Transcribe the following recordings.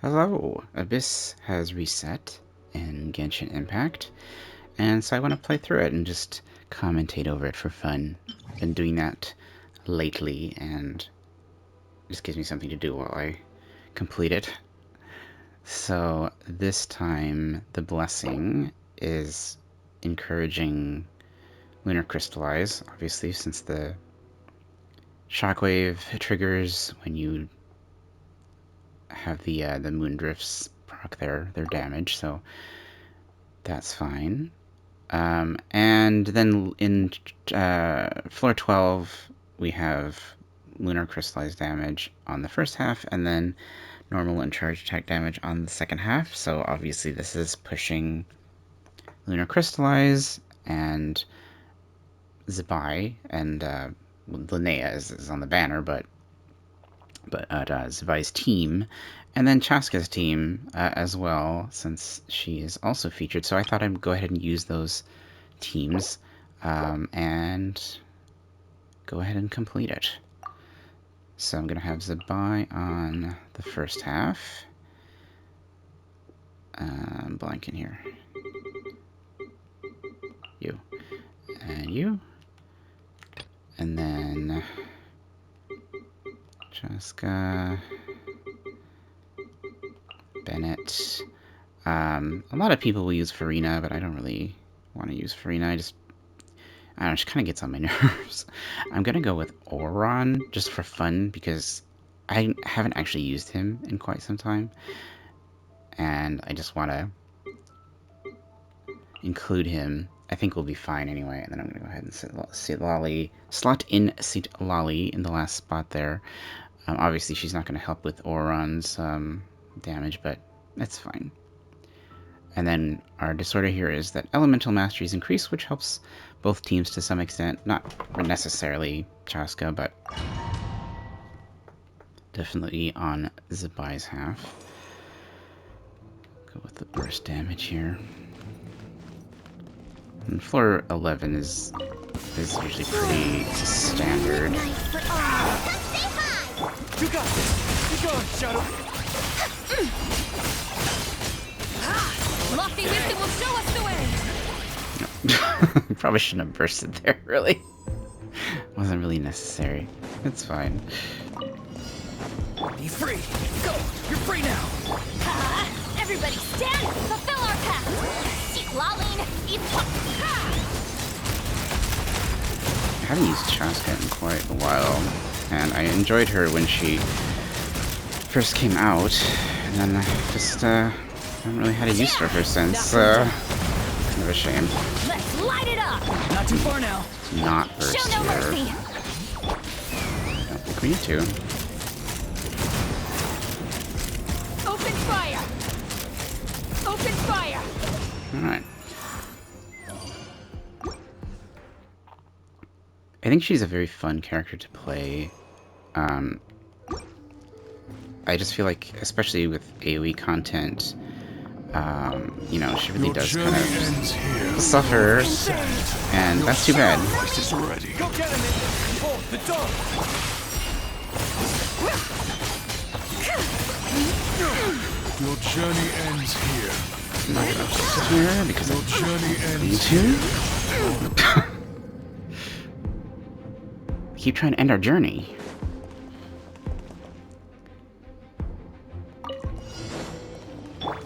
Hello! Abyss has reset in Genshin Impact, and so I want to play through it and just commentate over it for fun. Been doing that lately, and it just gives me something to do while I complete it. So this time, the blessing is encouraging Lunar Crystallize, obviously, since the shockwave triggers when you have the moon drifts proc their damage, so that's fine. And then in floor 12, we have lunar crystallized damage on the first half, and then normal and charge attack damage on the second half. So obviously this is pushing lunar crystallize and Zibai, and Linnea is on the banner, but Zibai's team, and then Chasca's team as well, since she is also featured. So I thought I'd go ahead and use those teams and go ahead and complete it. So I'm going to have Zibai on the first half. I'm blanking here. You. And you. And then Chasca, Bennett. A lot of people will use Farina, but I don't really want to use Farina. I don't know, she kind of gets on my nerves. I'm going to go with Oron just for fun because I haven't actually used him in quite some time. And I just want to include him. I think we'll be fine anyway. And then I'm going to go ahead and slot in Citlali in the last spot there. Obviously, she's not going to help with Oron's damage, but that's fine. And then our disorder here is that elemental mastery is increased, which helps both teams to some extent. Not necessarily Chasca, but definitely on Zibai's half. Go with the burst damage here. And floor 11 is usually pretty standard. You got this! Keep going, Shadow! Lofty wisdom will show us the way! No. Probably shouldn't have bursted there, really. Wasn't really necessary. It's fine. Be free! Go! You're free now! Everybody stand! Fulfill our path! Seek Laline! I haven't used Chasca in quite a while, and I enjoyed her when she first came out, and then I just haven't really had a use for her since. Kind of a shame. Let's light it up! Not too far now. Not burst Show no here. mercy! I don't think we need to. Open fire! Open fire! Alright. I think she's a very fun character to play. I just feel like, especially with AoE content, you know, she really does kind of suffer, and that's too bad. Go get him! Oh, the dog! Your journey ends here. I'm not gonna sit here because Your journey I need ends to. Keep trying to end our journey.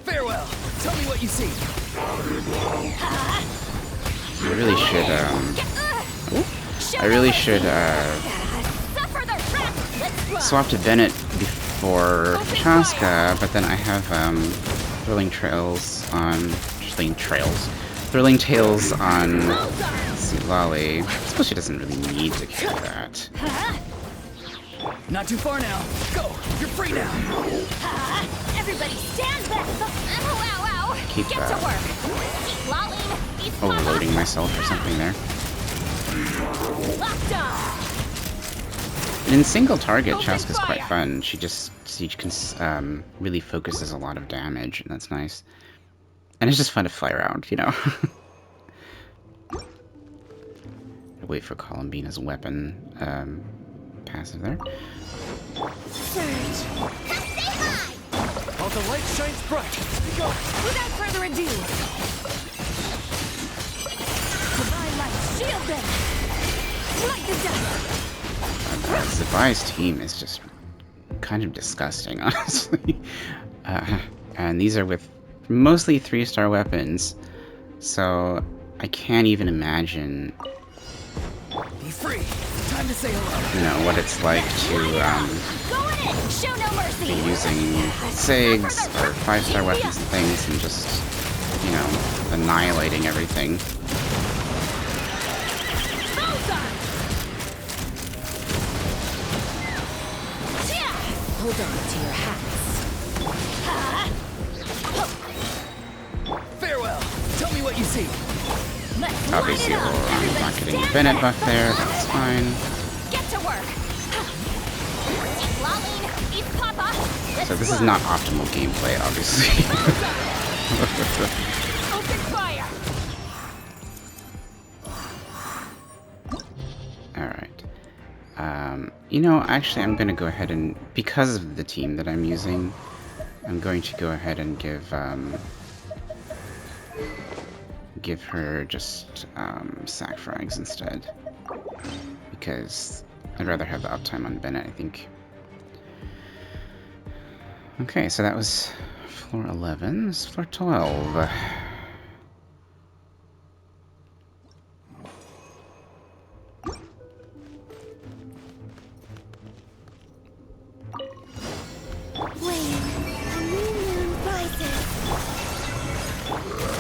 Farewell! Tell me what you see! I really should swap to Bennett before Chasca, but then I have Thrilling Tales on Citlali. I suppose she doesn't really need to carry that. Not too far now. Go! You're free now! Everybody stand back! Ow, ow, ow! Keep Get to work! Seek Laline! overloading myself or something there. Locked on! In single target, Chasca's quite fun. She can really focuses a lot of damage, and that's nice. And it's just fun to fly around, you know. Wait for Columbina's weapon passive there. Surge! Stay high! Hold the shines bright. Go. Without further ado. Divine light, shield them. Light the dust. Zibai's team is just kind of disgusting, honestly. And these are with mostly 3-star weapons, so I can't even imagine, Be free. Time to say hello. you know, what it's like to Going in. Show no mercy. be using SIGs or 5-star weapons and things and just, you know, annihilating everything. Hold on to your hats. Farewell. Tell me what you see. Let's Obviously, line it up. I'm not Everybody getting the stand Bennett up. buff there, that's fine. Get to work. Lolling, eat Papa. Let's So this is go. not optimal gameplay, obviously. Open fire. Alright. You know, actually, I'm gonna go ahead and, because of the team that I'm using, I'm going to go ahead and give her just sack frags instead, because I'd rather have the uptime on Bennett, I think. Okay, so that was floor 11. This is floor 12. Flame, a new moon rises.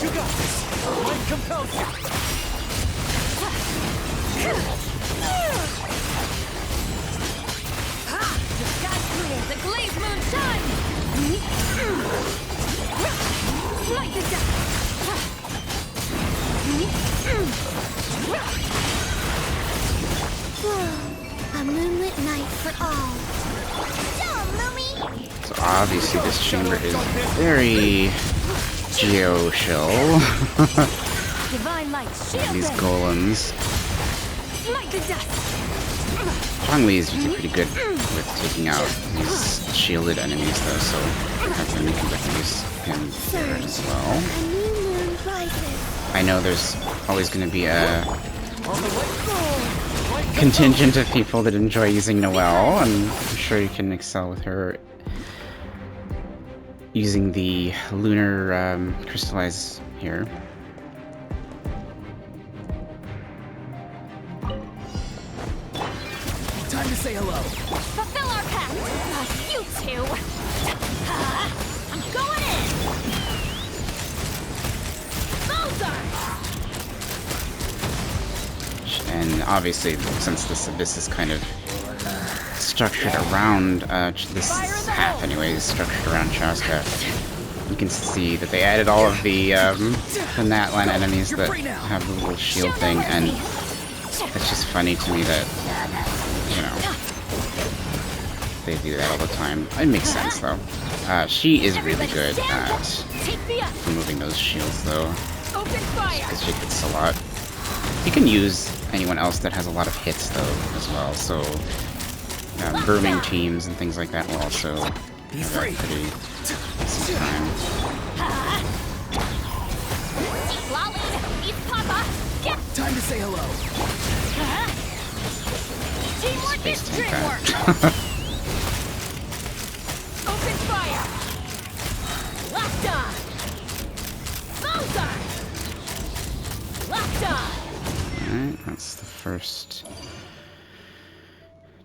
You got this. Light compels you. The sky's clear, the glazed moon shines. Light the dust. A moonlit night for all. So obviously this chamber is very geo-shill. Divine light, shield These them. golems. Light the dust. Zhongli is usually pretty good with taking out these shielded enemies though, so I think we can definitely use him there as well. A new moon rises. I know there's always going to be a On the way. contingent of people that enjoy using Noelle, and I'm sure you can excel with her using the lunar crystallize here. Time to say hello. Fulfill our pact. You two. I'm going in. Bullseye. And obviously, since this abyss is kind of structured around, this half anyways, structured around Chasca, you can see that they added all of the Natlan enemies that have the little shield thing, and it's just funny to me that, you know, they do that all the time. It makes sense, though. She is really good at Take me up. removing those shields, though, Open fire. because she hits a lot. You can use anyone else that has a lot of hits, though, as well, so brooming teams and things like that will also have a pretty decent time. Lolly, eat Papa. Get. Time to say hello. Teamwork Space is tank dreamwork. that. Open fire. Locked on. Bullseye. Locked on. Alright, that's the first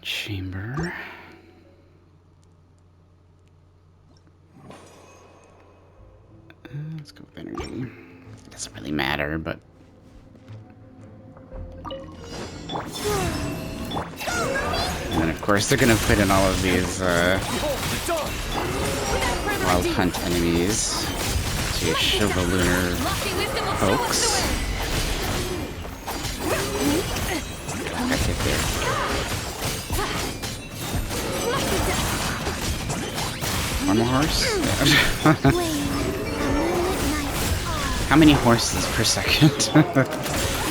chamber. Let's go with energy. It doesn't really matter, but and then of course they're gonna put in all of these Behold the dawn. Without further wild ado. hunt enemies to show the lunar Lofty wisdom will show us hoax. the way. Got hit there. One more horse? How many horses per second? Be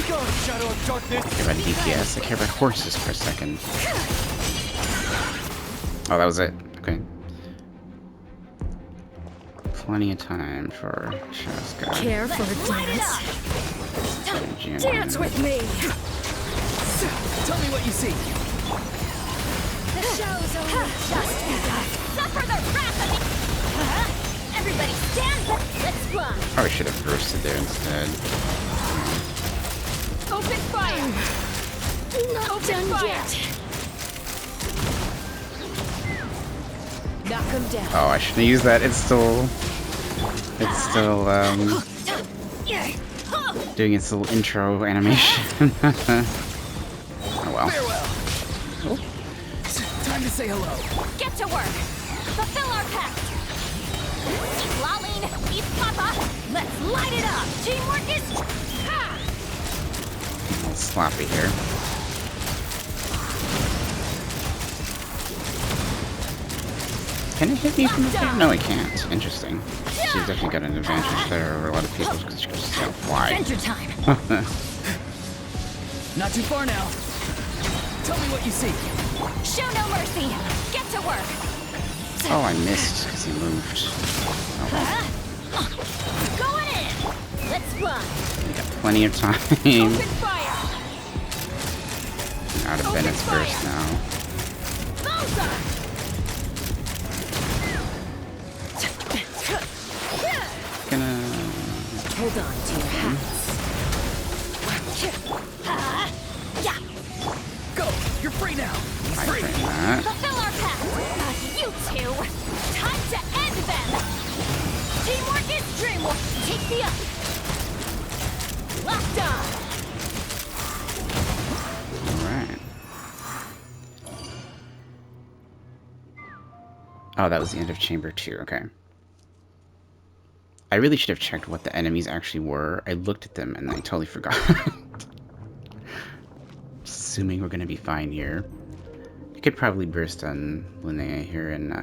gone, shadow of darkness. I care about DPS, I care about horses per second. Oh, that was it. Okay. plenty of time for Chasca. Care for a dance? Jin. Dance with me! Tell me what you see. The show's only just begun. Suffer the wrath of the... Everybody stand back! Let's run! Probably should have bursted there instead. Open fire! Not Open done fire. yet! Knock him down. Oh, I shouldn't have used that. It's still doing its little intro animation. Oh well. Farewell. Time to say hello. Get to work! Fulfill our pact! Eat Laline, eat Papa! Let's light it up! Teamwork is... Ha! A little sloppy here. Can it hit me from up here? No, it can't. Interesting. She's definitely got an advantage there over a lot of people because she can just fly. Adventure time! Not too far now. Tell me what you see. Show no mercy! Get to work! Oh, I missed because he moved. Oh, well. Going in! Let's run! We got plenty of time. Open fire! Out of Bennett's burst now. Bullseye! Gonna... Hold on to your hats. Yeah! Go. You're free now. I Free. frame that. Fulfill our pact! You two! Time to end them! Teamwork is dreamwork! Take the up! Locked on! Alright. Oh, that was the end of Chamber 2, okay. I really should have checked what the enemies actually were. I looked at them and I totally forgot. Assuming we're gonna be fine here. I could probably burst on Linnea here and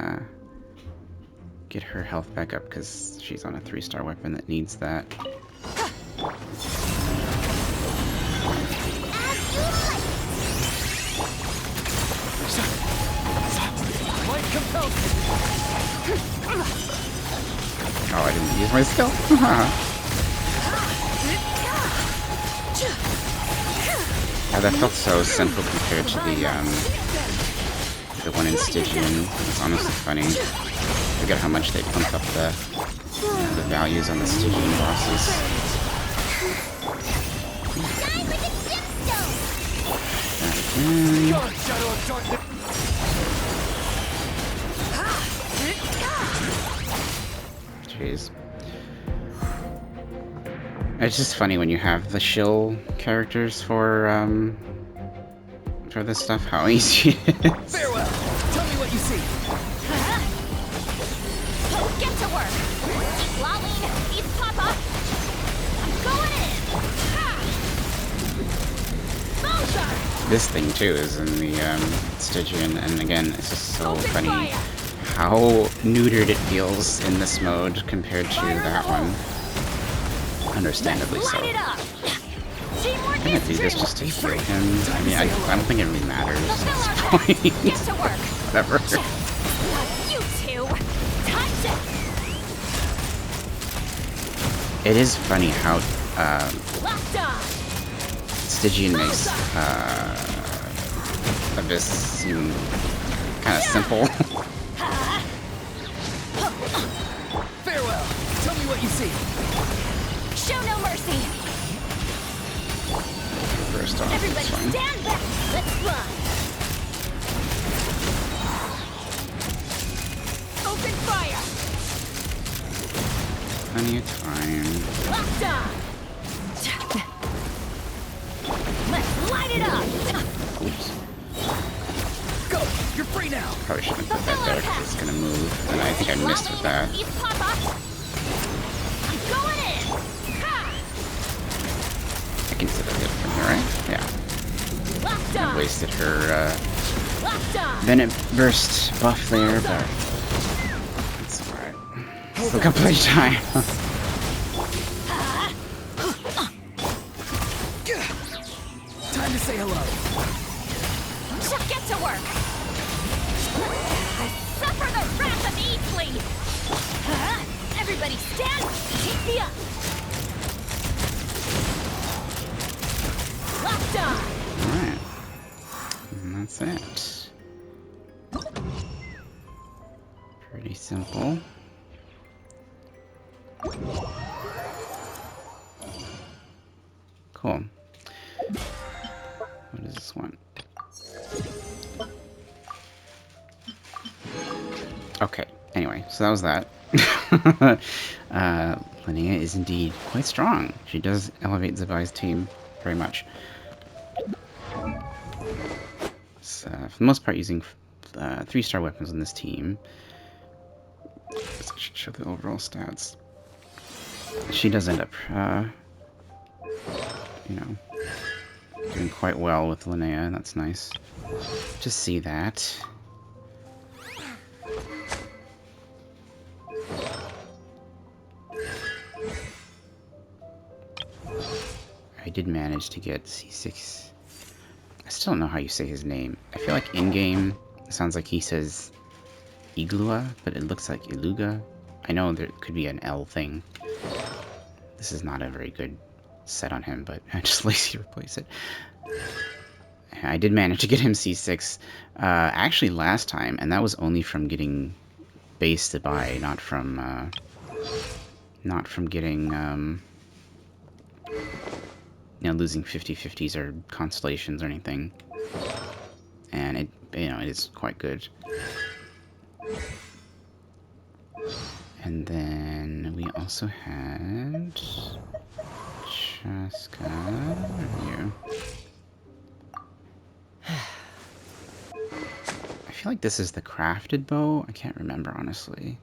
get her health back up because she's on a 3-star weapon that needs that. Light compels me. Oh, I didn't use my skill. Oh, that felt so simple compared to the one in Stygian. It's honestly funny. Forget how much they pumped up the values on the Stygian bosses. God, Shadow of Darkness. Jeez. It's just funny when you have the shill characters for this stuff, how easy it is. Farewell. Tell me what you see. Get to work! Eat Laline, eat Papa! I'm going in! Bullseye! This thing too is in the Stygian, and again, it's just so Open funny fire. how neutered it feels in this mode compared to that one. Understandably so. Light it up! Teamwork I'm gonna is do this dreamwork. just to heal him. I mean, I don't think it really matters at Fulfill this our pact. point. Get to work! Whatever. You two! Time to... It is funny how Locked on! Stygian makes Abyss seem kind of simple. Farewell. Tell me what you see. Show no mercy! First off, Everybody it's fine. stand back! Let's run! Open fire! Plenty of time. Locked on! Let's light it up! Oops. Go. You're free now. Probably shouldn't have put that there because it's gonna move. And I think I missed with that. Eat Papa! I'm going in! Ha! I can still get it from here, right? Yeah. Locked I on! wasted her Locked on! Venom burst buff there, but it's alright. Still got plenty of time. Time to say hello. Get to work! Suffer the wrath of Eatley! Everybody Here. Locked on. Alright. And that's it. Pretty simple. Cool. What does this want? Okay, anyway, so that was that. Linnea is indeed quite strong. She does elevate Zibai's team very much. So, for the most part, using 3-star weapons on this team. Let's show the overall stats. She does end up, you know, doing quite well with Linnea. That's nice to see that. I did manage to get C6. I still don't know how you say his name. I feel like in-game it sounds like he says Iglua, but it looks like Iluga. I know there could be an L thing. This is not a very good set on him, but I'm just lazy to replace it. I did manage to get him C6 actually last time, and that was only from getting base Zibai, not from getting you know, losing 50/50s or constellations or anything. And it, you know, it is quite good. And then we also had Chasca. Where are you? I feel like this is the crafted bow. I can't remember, honestly.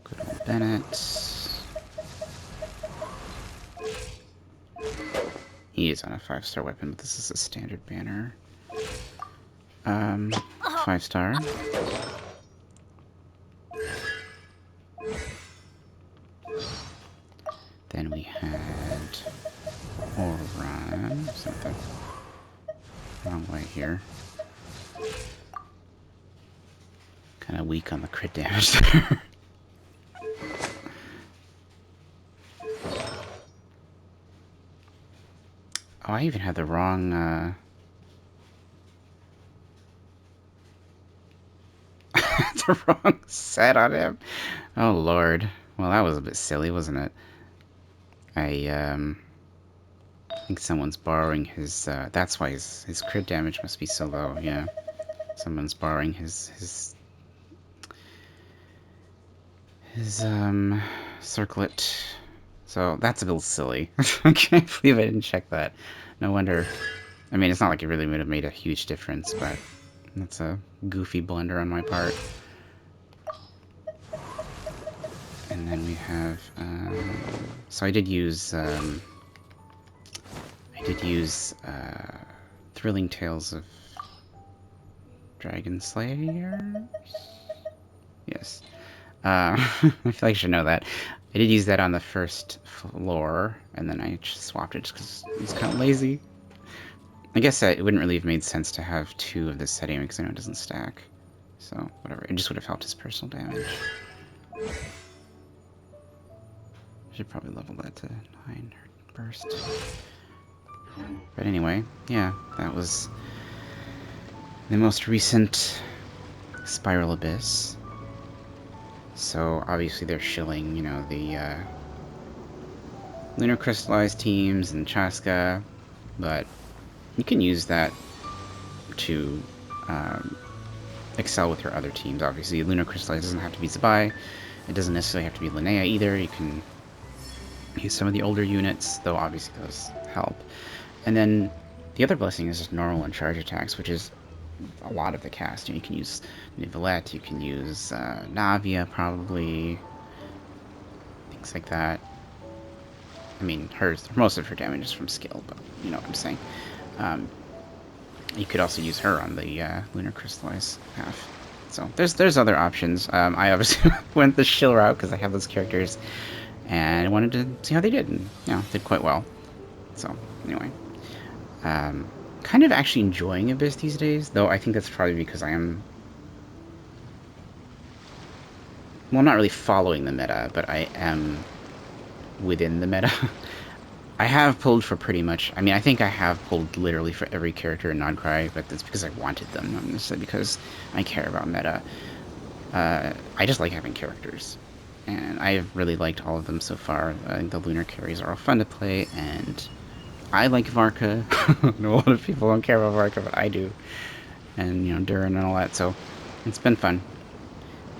Good Bennett. He is on a 5-star weapon, but this is a standard banner. 5-star. Then we had Oran. Something wrong way here. Kind of weak on the crit damage there. Oh, I even had the wrong, the wrong set on him. Oh, Lord. Well, that was a bit silly, wasn't it? I think someone's borrowing his, that's why his crit damage must be so low, yeah. Someone's borrowing his circlet. So that's a little silly. I can't believe I didn't check that. No wonder. I mean, it's not like it really would have made a huge difference, but that's a goofy blunder on my part. And then we have, so I did use Thrilling Tales of Dragon Slayers? Yes. I feel like I should know that. I did use that on the first floor, and then I just swapped it just because it was kind of lazy. I guess it wouldn't really have made sense to have 2 of this setting because I know it doesn't stack. So, whatever. It just would have helped his personal damage. Should probably level that to 9 burst. But anyway, yeah, that was the most recent Spiral Abyss. So obviously they're shilling, you know, the Lunar Crystallized teams and Chasca, but you can use that to excel with your other teams. Obviously, Lunar Crystallized doesn't have to be Zibai. It doesn't necessarily have to be Linnea either. You can use some of the older units, though obviously those help. And then the other blessing is just normal and charge attacks, which is a lot of the cast. You can use Nivelette, you can use Navia probably, things like that. I mean, most of her damage is from skill, but you know what I'm saying. You could also use her on the Lunar Crystallized half. So there's other options. I obviously went the shill route because I have those characters, and I wanted to see how they did, and you know, did quite well. So anyway, kind of actually enjoying Abyss these days, though I think that's probably because I am, well, not really following the meta, but I am within the meta. I have pulled for pretty much, I mean, I think I have pulled literally for every character in Non-Cry, but that's because I wanted them, not necessarily because I care about meta. I just like having characters, and I have really liked all of them so far. I think the lunar carries are all fun to play, and I like Varka. I know a lot of people don't care about Varka, but I do. And, you know, Durin and all that, so it's been fun.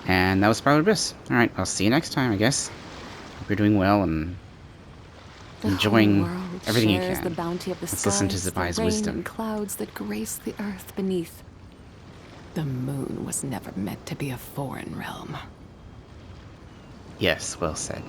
And that was Spiral Abyss. Alright, I'll see you next time, I guess. Hope you're doing well and enjoying everything you can. The bounty of the Let's listen to skies, Zibai's the rain wisdom. and clouds that grace the earth beneath. The moon was never meant to be a foreign realm. Yes, well said.